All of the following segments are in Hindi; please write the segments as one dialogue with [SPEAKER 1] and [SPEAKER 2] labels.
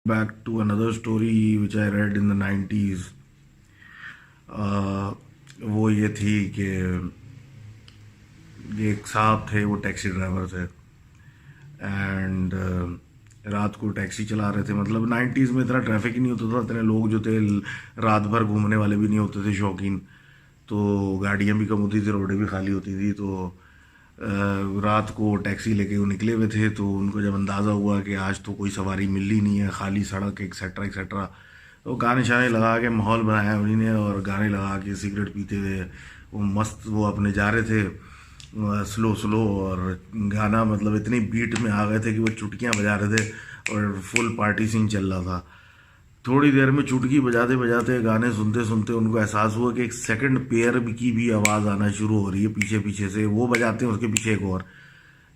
[SPEAKER 1] Back to another story which I read in the 90s. वो ये थी कि ये एक साहब थे, वो टैक्सी ड्राइवर थे एंड रात को टैक्सी चला रहे थे। मतलब 90s में इतना ट्रैफिक ही नहीं होता था, इतने लोग जो थे रात भर घूमने वाले भी नहीं होते थे शौकीन, तो गाड़ियाँ भी कम होती थी, रोडें भी खाली होती थी। तो रात को टैक्सी लेके वो निकले हुए थे, तो उनको जब अंदाज़ा हुआ कि आज तो कोई सवारी मिल ही नहीं है, खाली सड़क एक्सेट्रा एक्सेट्रा, तो गाने शाने लगा के माहौल बनाया उन्हीं ने, और गाने लगा के सिगरेट पीते हुए वो मस्त वो अपने जा रहे थे स्लो स्लो। और गाना मतलब इतनी बीट में आ गए थे कि वो चुटकियाँ बजा रहे थे और फुल पार्टी सीन चल रहा था। थोड़ी देर में चुटकी बजाते बजाते गाने सुनते सुनते उनको एहसास हुआ कि एक सेकंड पेयर की भी आवाज़ आना शुरू हो रही है पीछे पीछे से, वो बजाते हैं उसके पीछे एक और।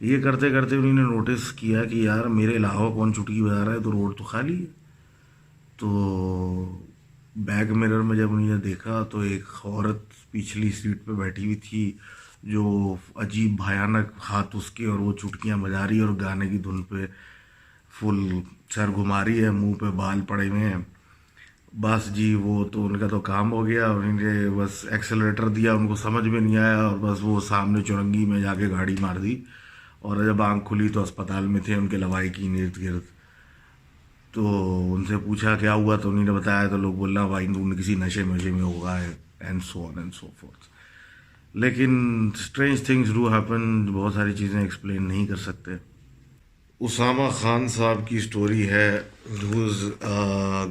[SPEAKER 1] ये करते करते उन्होंने नोटिस किया कि यार मेरे अलावा कौन चुटकी बजा रहा है, तो रोड तो खाली है। तो बैक मिरर में जब उन्होंने देखा तो एक औरत पिछली सीट पे बैठी हुई थी, जो अजीब भयानक हाथ उसके, और वो चुटकियां बजा रही है और गाने की धुन पे फुल सर घुमा रही है, मुंह पे बाल पड़े हुए हैं। बस जी, वो तो उनका तो काम हो गया, उन्होंने बस एक्सेलरेटर दिया, उनको समझ में नहीं आया और बस वो सामने चुरंगी में जाके गाड़ी मार दी। और जब आंख खुली तो अस्पताल में थे उनके लवाई की इर्द गिर्द। तो उनसे पूछा क्या हुआ, तो उन्होंने बताया, तो लोग बोलना भाई तुमने किसी नशे नशे में होगा है, and so on and so fourth. लेकिन स्ट्रेंज थिंग्स डू हैपन, बहुत सारी चीज़ें एक्सप्लेन नहीं कर सकते। उसामा खान साहब की स्टोरी है, who is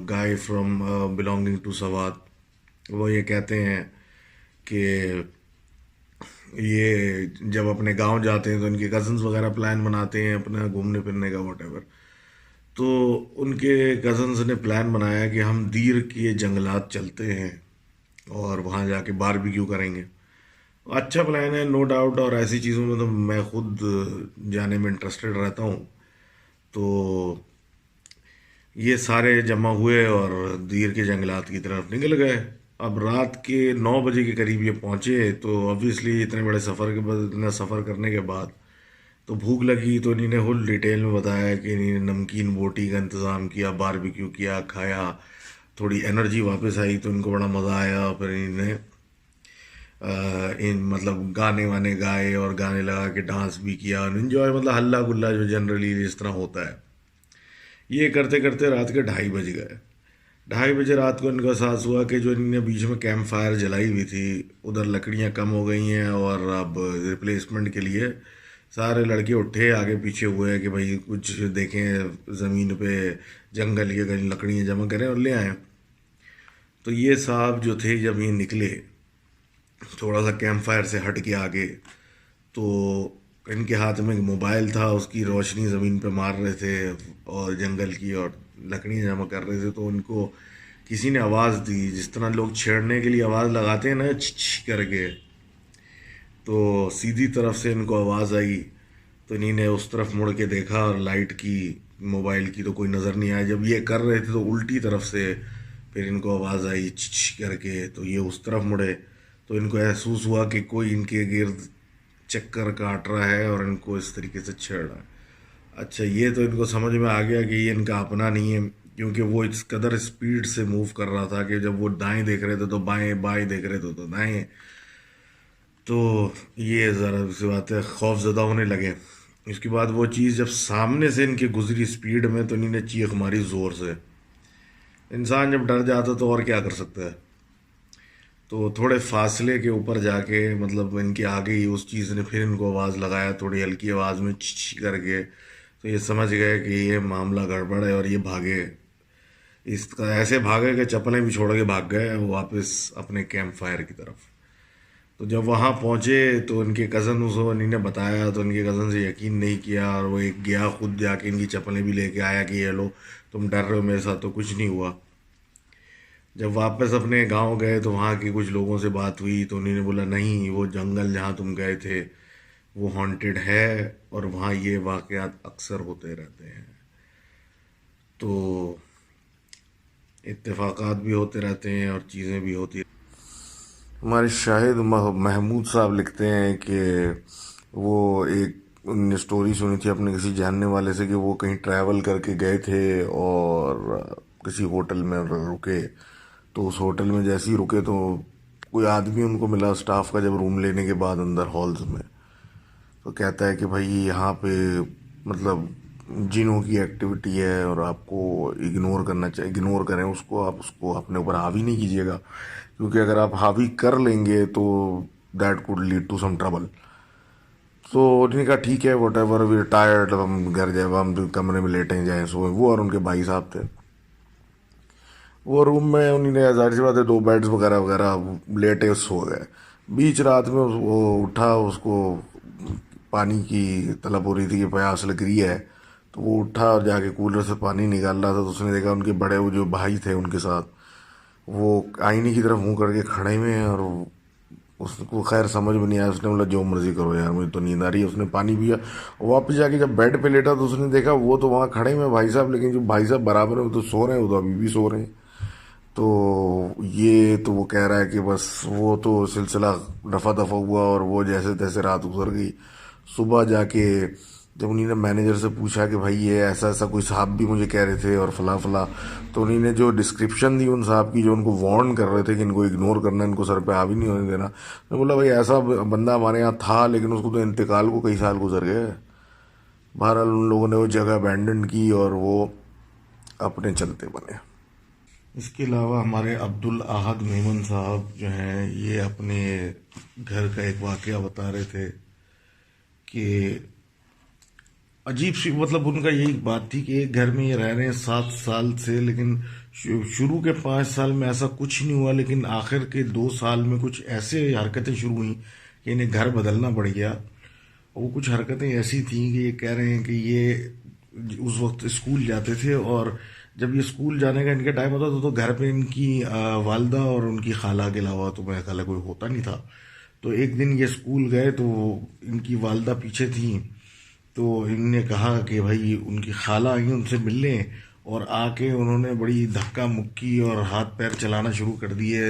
[SPEAKER 1] guy from belonging to Swat. वो ये कहते हैं कि ये जब अपने गांव जाते हैं तो इनके कज़न्स वगैरह प्लान बनाते हैं अपना घूमने फिरने का वॉटेवर। तो उनके कज़न्स ने प्लान बनाया कि हम दीर के जंगलात चलते हैं और वहाँ जाके बारबेक्यू करेंगे। अच्छा प्लान है, नो डाउट, और ऐसी चीज़ों में तो मैं खुद जाने में इंटरेस्टेड रहता हूँ। तो ये सारे जमा हुए और दीर के जंगलात की तरफ निकल गए। अब रात के 9 बजे के करीब ये पहुँचे, तो ऑब्वियसली इतने बड़े सफ़र के बाद, इतना सफ़र करने के बाद तो भूख लगी, तो इन्हीं ने फुल डिटेल में बताया कि इन्हीं नमकीन बोटी का इंतज़ाम किया, बारबेक्यू किया, खाया, थोड़ी एनर्जी वापस आई तो इनको बड़ा मज़ा आया। फिर इन्हें इन मतलब गाने वाने गाए और गाने लगा के डांस भी किया और इन्जॉय, मतलब हल्ला गुल्ला जो जनरली इस तरह होता है। ये करते करते रात के 2:30 बज गए। 2:30 बजे रात को इनको एहसास हुआ कि जो इन्होंने बीच में कैंप फायर जलाई हुई थी, उधर लकड़ियाँ कम हो गई हैं और अब रिप्लेसमेंट के लिए सारे लड़के उठे आगे पीछे हुए कि भाई कुछ देखें ज़मीन पे, जंगल के कहीं लकड़ियाँ जमा करें और ले आएँ। तो ये साहब जो थे जब ये निकले थोड़ा सा कैंप फायर से हट के आगे, तो इनके हाथ में एक मोबाइल था, उसकी रोशनी ज़मीन पे मार रहे थे और जंगल की और लकड़ियाँ जमा कर रहे थे। तो उनको किसी ने आवाज़ दी, जिस तरह लोग छेड़ने के लिए आवाज़ लगाते हैं ना, छ करके, तो सीधी तरफ से इनको आवाज़ आई। तो इन्हीं ने उस तरफ मुड़ के देखा और लाइट की, मोबाइल की तो कोई नज़र नहीं आया। जब ये कर रहे थे तो उल्टी तरफ से फिर इनको आवाज़ आई छ करके, तो ये उस तरफ मुड़े, तो इनको महसूस हुआ कि कोई इनके गिर्द चक्कर काट रहा है और इनको इस तरीके से छेड़ रहा है। अच्छा, ये तो इनको समझ में आ गया कि ये इनका अपना नहीं है, क्योंकि वो इस कदर स्पीड से मूव कर रहा था कि जब वो दाएं देख रहे थे तो बाएं, बाएं देख रहे थे तो दाएं। तो ये ज़रा सी बात है, खौफजदा होने लगे। इसके बाद वो चीज़ जब सामने से इनकी गुजरी स्पीड में, तो इन्होंने चीख मारी ज़ोर से। इंसान जब डर जाता तो और क्या कर सकता है। तो थोड़े फासले के ऊपर जाके, मतलब इनके आगे ही उस चीज़ ने फिर इनको आवाज़ लगाया थोड़ी हल्की आवाज़ में छी करके। तो ये समझ गए कि ये मामला गड़बड़ है और ये भागे। इसका ऐसे भागे कि चप्पलें भी छोड़ के भाग गए वो वापस अपने कैंप फायर की तरफ। तो जब वहाँ पहुँचे तो इनके कज़न उसको इन्होंने बताया, तो इनके कज़न से यकीन नहीं किया और वो एक गया खुद जाके इनकी चप्पलें भी लेके आया कि ये लो, तुम डर रहे हो, मेरे साथ तो कुछ नहीं हुआ। जब वापस अपने गांव गए तो वहाँ के कुछ लोगों से बात हुई, तो उन्होंने बोला नहीं, वो जंगल जहाँ तुम गए थे वो हॉन्टेड है और वहाँ ये वाक़यात अक्सर होते रहते हैं। तो इत्तेफाकात भी होते रहते हैं और चीज़ें भी होती। हमारे शाहिद महमूद साहब लिखते हैं कि वो एक उनने स्टोरी सुनी थी अपने किसी जानने वाले से कि वो कहीं ट्रैवल करके गए थे और किसी होटल में रुके। तो उस होटल में जैसे ही रुके तो कोई आदमी उनको मिला स्टाफ का, जब रूम लेने के बाद अंदर हॉल्स में। तो कहता है कि भाई यहाँ पे मतलब जिनों की एक्टिविटी है और आपको इग्नोर करना चाहिए, इग्नोर करें उसको, आप उसको अपने ऊपर हावी नहीं कीजिएगा, क्योंकि अगर आप हावी कर लेंगे तो that could lead to some trouble. तो उन्होंने कहा ठीक है, वट एवर, वी टायर्ड, हम घर जाए, हम कमरे में लेटे जाए सोए। वो और उनके भाई साहब थे। वो रूम में उन्होंने, जाहिर सी बात है, दो बेड्स वगैरह वगैरह, लेटे सो गए। बीच रात में वो उठा, उसको पानी की तलब हो रही थी कि प्यास लग रही है। तो वो उठा और जाके कूलर से पानी निकाल रहा था। तो उसने देखा उनके बड़े वो जो भाई थे उनके साथ वो आईने की तरफ मुंह करके खड़े हुए हैं। और उसको खैर समझ में नहीं आया, उसने बोला जो मर्जी करो यार, मुझे तो नींद आ रही है। उसने पानी पिया। वापस जाके जब बेड पे लेटा तो उसने देखा वो तो वहाँ खड़े हुए भाई साहब, लेकिन जो भाई साहब बराबर में वो तो सो रहे हैं, वो तो अभी भी सो रहे हैं। तो ये तो वो कह रहा है कि बस वो तो सिलसिला रफा दफा हुआ और वो जैसे तैसे रात गुजर गई। सुबह जाके जब उन्हीं ने मैनेजर से पूछा कि भाई ये ऐसा ऐसा कोई साहब भी मुझे कह रहे थे और फला फला, तो उन्हीं ने जो डिस्क्रिप्शन दी उन साहब की, जो उनको वार्न कर रहे थे कि इनको इग्नोर करना, इनको सर पे हावी नहीं होने देना, तो बोला भाई ऐसा बंदा हमारे यहाँ था, लेकिन उसको तो इंतकाल को कई साल गुजर गए। बहरहाल उन लोगों ने वो जगह अबैंडन की और वो अपने चलते बने। इसके अलावा हमारे अब्दुल अहद मेमन साहब जो हैं, ये अपने घर का एक वाकया बता रहे थे कि अजीब सी, मतलब उनका यही बात थी कि एक घर में ये रह रहे हैं 7 साल से, लेकिन शुरू के 5 साल में ऐसा कुछ नहीं हुआ, लेकिन आखिर के 2 साल में कुछ ऐसे हरकतें शुरू हुई कि इन्हें घर बदलना पड़ गया। वो कुछ हरकतें ऐसी थी कि ये कह रहे हैं कि ये उस वक्त स्कूल जाते थे, और जब ये स्कूल जाने का इनका टाइम होता था तो घर पे इनकी वालदा और उनकी खाला के अलावा तो मेरा ख्याल है कोई होता नहीं था। तो एक दिन ये स्कूल गए तो इनकी वालदा पीछे थी। तो इन्होंने कहा कि भाई उनकी खाला आई उनसे मिलने, और आके उन्होंने बड़ी धक्का मुक्की और हाथ पैर चलाना शुरू कर दिए।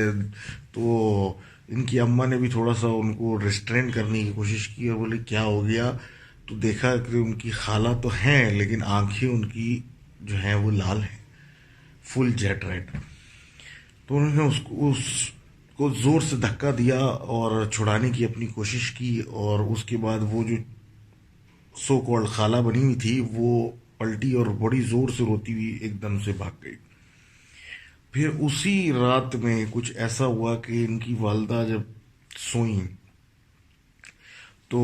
[SPEAKER 1] तो इनकी अम्मा ने भी थोड़ा सा उनको रिस्ट्रेन करने की कोशिश की और बोले क्या हो गया। तो देखा कि उनकी खाला तो हैं, लेकिन आंखें उनकी जो हैं वो लाल हैं, फुल जेट रेड। तो उन्होंने उसको जोर से धक्का दिया और छुड़ाने की अपनी कोशिश की, और उसके बाद वो जो सो कॉल्ड खाला बनी हुई थी वो पलटी और बड़ी जोर से रोती हुई एकदम से भाग गई। फिर उसी रात में कुछ ऐसा हुआ कि इनकी वालदा जब सोई तो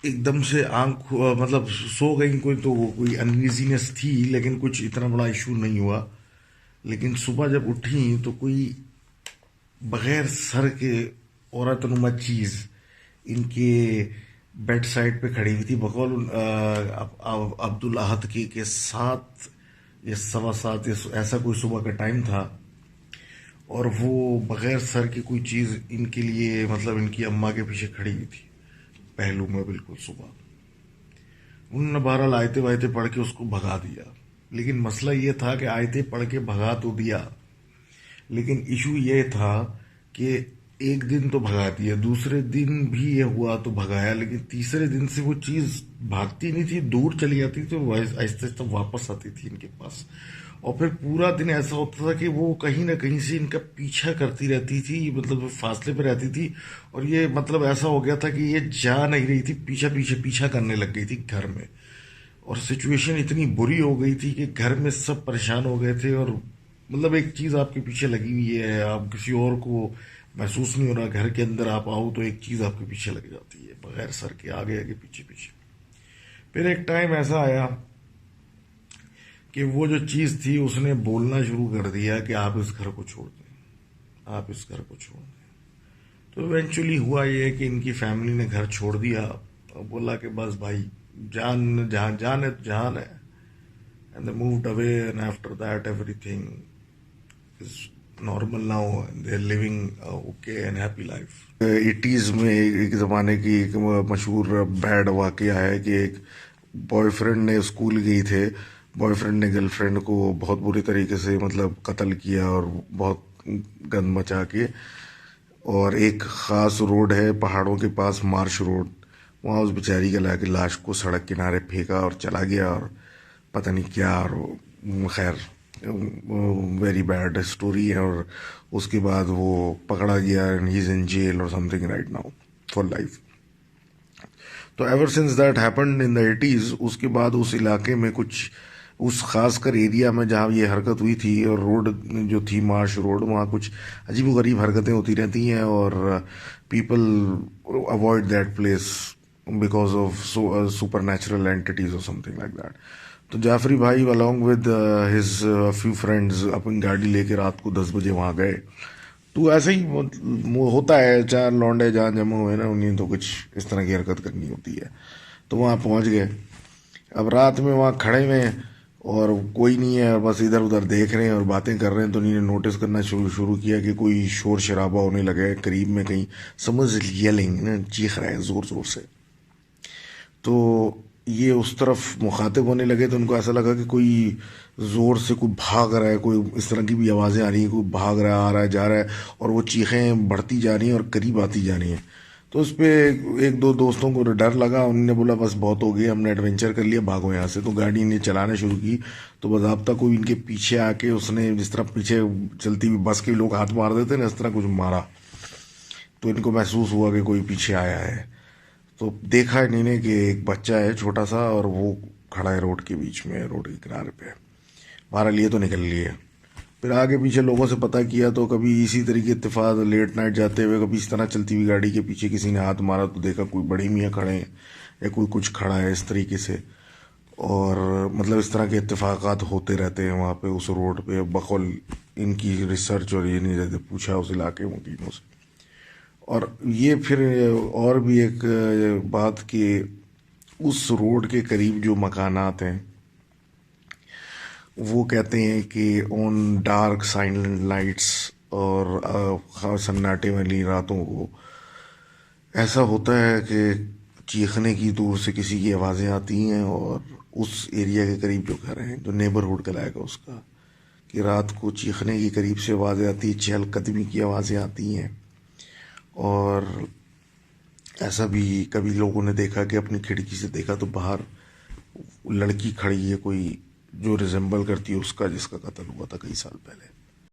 [SPEAKER 1] एकदम से मतलब सो गई कोई, तो वो कोई अनइजीनेस थी, लेकिन कुछ इतना बड़ा इशू नहीं हुआ। लेकिन सुबह जब उठी तो कोई बगैर सर के औरतनुमा चीज इनके बेड साइड पे खड़ी हुई थी, बकौल अब्दुल अहद के 7 या 7:15 ऐसा कोई सुबह का टाइम था। और वो बगैर सर की कोई चीज़ इनके लिए, मतलब इनकी अम्मा के पीछे खड़ी हुई थी पहलू में बिल्कुल सुबह। उन्होंने बहरहाल आयते वायते पढ़ के उसको भगा दिया। लेकिन मसला ये था कि आयते पढ़ के भगा तो दिया, लेकिन इशू ये था कि एक दिन तो भगा दिया, दूसरे दिन भी ये हुआ तो भगाया, लेकिन तीसरे दिन से वो चीज़ भागती नहीं थी, दूर चली जाती थी और आहिस्ता आहिस्ता वापस आती थी इनके पास। और फिर पूरा दिन ऐसा होता था कि वो कहीं ना कहीं से इनका पीछा करती रहती थी, मतलब फासले पे रहती थी। और ये मतलब ऐसा हो गया था कि ये जा नहीं रही थी, पीछा पीछे पीछा करने लग गई थी घर में। और सिचुएशन इतनी बुरी हो गई थी कि घर में सब परेशान हो गए थे। और मतलब एक चीज़ आपके पीछे लगी हुई है, आप किसी और को महसूस नहीं हो रहा, घर के अंदर आप आओ तो एक चीज़ आपके पीछे लग जाती है बगैर सर के, आगे आगे पीछे पीछे। फिर एक टाइम ऐसा आया कि वो जो चीज़ थी उसने बोलना शुरू कर दिया कि आप इस घर को छोड़ दें, आप इस घर को छोड़ दें। तो इवेंचुअली हुआ ये कि इनकी फैमिली ने घर छोड़ दिया और बोला कि बस भाई जान, जहाँ जान है तो जहान है। And they moved away, and after that everything is normal now, and they are living okay and happy life. 80s में एक ज़माने की एक मशहूर बैड वाकया है कि एक बॉयफ्रेंड ने, स्कूल गई थे, बॉयफ्रेंड ने गर्लफ्रेंड को बहुत बुरी तरीके से मतलब कत्ल किया और बहुत गंद मचा के। और एक ख़ास रोड है पहाड़ों के पास, मार्श रोड, वहाँ उस बेचारी का लाके लाश को सड़क किनारे फेंका और चला गया, और पता नहीं क्या, और खैर वेरी बैड स्टोरी है। और उसके बाद वो पकड़ा गया and he is in jail और something right now for life. तो ever since that happened in the 80s, उसके बाद उस इलाके में कुछ, उस खासकर एरिया में जहाँ ये हरकत हुई थी और रोड जो थी मार्श रोड, वहाँ कुछ अजीब गरीब हरकतें होती रहती हैं और people avoid that place because of super natural entities और समथिंग लाइक दैट। तो जाफरी भाई along with his few friends अपनी गाड़ी लेके रात को 10 बजे वहाँ गए। तो ऐसे ही होता है, चार लौंडे जहाँ जमा हुए ना, उन्हें तो कुछ इस तरह की हरकत करनी होती है। तो वहाँ पहुँच गए। अब रात में वहाँ खड़े हुए हैं और कोई नहीं है, बस इधर उधर देख रहे हैं और बातें कर रहे हैं। तो उन्होंने नोटिस करना शुरू किया कि कोई शोर शराबा होने लगा है करीब में कहीं, समझ येलिंग ना, चीख रहा है ज़ोर ज़ोर से। तो ये उस तरफ मुखातिब होने लगे, तो उनको ऐसा लगा कि कोई ज़ोर से कोई भाग रहा है, कोई इस तरह की भी आवाज़ें आ रही हैं, कोई भाग रहा है, आ रहा है, जा रहा है, और वो चीखें बढ़ती जा रही हैं और करीब आती जा रही हैं। तो उस पर एक दो दोस्तों को डर लगा, उन्होंने बोला बस बहुत हो गया, हमने एडवेंचर कर लिया, भागो यहाँ से। तो गाड़ी ने चलाना शुरू की। तो बाज़ाब्ता कोई इनके पीछे आके उसने, जिस तरह पीछे चलती हुई बस के लोग हाथ मार देते ना, इस तरह कुछ मारा। तो इनको महसूस हुआ कि कोई पीछे आया है। तो देखा इन्होंने कि एक बच्चा है छोटा सा और वो खड़ा है रोड के बीच में, रोड के किनारे पे। मारा लिए तो निकल लिए। फिर आगे पीछे लोगों से पता किया तो कभी इसी तरीके इत्तेफाक लेट नाइट जाते हुए कभी इस तरह चलती हुई गाड़ी के पीछे किसी ने हाथ मारा, तो देखा कोई बड़े मियाँ खड़े हैं या कोई कुछ खड़ा है इस तरीके से। और मतलब इस तरह के इत्तेफाकात होते रहते हैं वहाँ पे उस रोड पे, बकौल इनकी रिसर्च और ये नहीं रहते, पूछा उस इलाके वकीलों से। और ये फिर और भी एक बात कि उस रोड के करीब जो मकानात हैं, वो कहते हैं कि ऑन डार्क साइलेंट नाइट्स और खास सन्नाटे वाली रातों को ऐसा होता है कि चीखने की दूर से किसी की आवाज़ें आती हैं। और उस एरिया के करीब जो घर हैं, जो नेबरहुड कहलाएगा उसका, कि रात को चीखने की करीब से आवाज़ें आती हैं, चहलकदमी की आवाज़ें आती हैं। और ऐसा भी कभी लोगों ने देखा कि अपनी खिड़की से देखा तो बाहर लड़की खड़ी है कोई, जो रिजेंबल करती है उसका जिसका कत्ल हुआ था कई साल पहले।